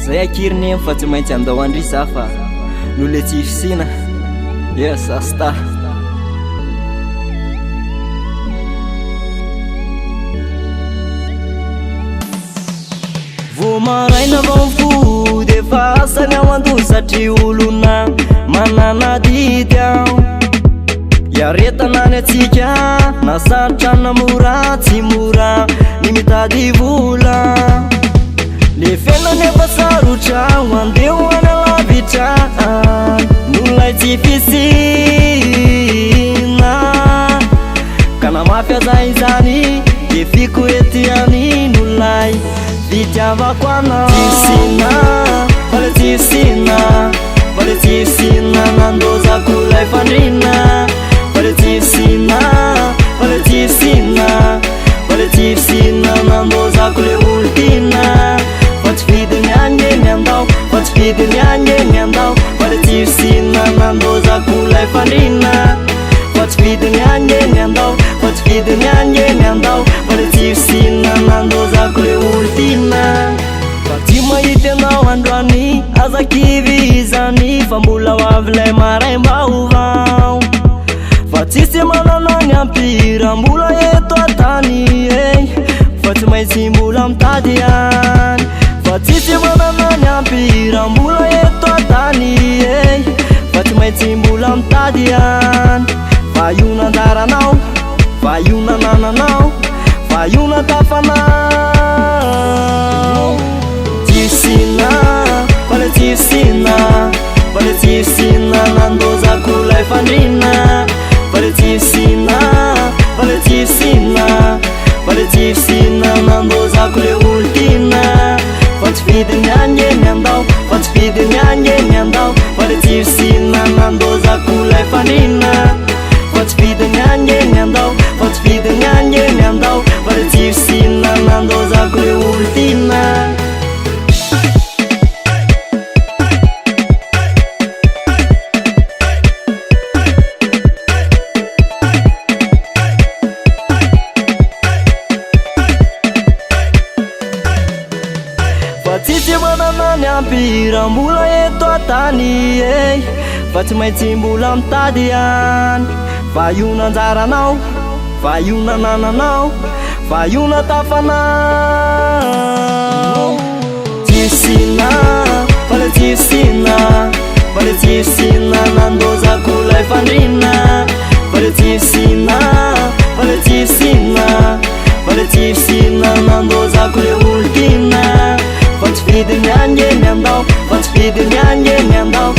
zay akiriny fa tsy maintsy andao andrisa fa no le tsy fisina yes asta vo maraina vao de fa asany ao anto satria olona manana didy ao iaretanany atsika na sarotra namora tsy mora ny mitady vola le fiainana efa sarotra andeo any alavitra nolay tsy fisina ka namafy azay zany de fiko etiany nolay fitiavako anao tsisina fale tsisina fale tsisina nandozako lay fandrina fale tsisina fale tsisina fale tsisina nandozako le oltina fa tsy vidiny angeny andao fa tsy vidiny angeny andao fale tsisina nandozako lay fandrina fa tsy vidiny angeny andao fa tsy vidiny angeny andao fale tsisina nandozako le oltina fa tsy mahity anao androany azakivy izany fa mbola ho avy lay maraim-baovao fa tsisy manana ny ampira mbola eto atany fa tsy maintsy mbola mitady any fa tsisy manana ny ampira mbola eto atany fa tsy maintsy mbola mitady any fa io nandaranao fa io nanananao fa io natafanao tsisina fale tsisina fale tsisina nandozako lay fandrina fale tsisina fale tsisina fale tsisina nandozako le oltina fa tsy vidiny angeny andao fa tsy vidiny angeny andao fale tsisina nandozako lay fandrina fa tsy vidiny angeny andao fa tsy vidiny angeny andao fale tsisina nandozako le oltina tsisy manana ny ampira mbola eto atany fa tsy maintsy mbola mitady any fa io nanjaranao fa io nanananao fa io natafanao tsisina fale tsisina fale tsisina nandozako lay fandrina fale tsisina fale tsisina fale tsisina nandozako le oltina fa tsy vidiny angeny andao fa tsy vidiny angeny andao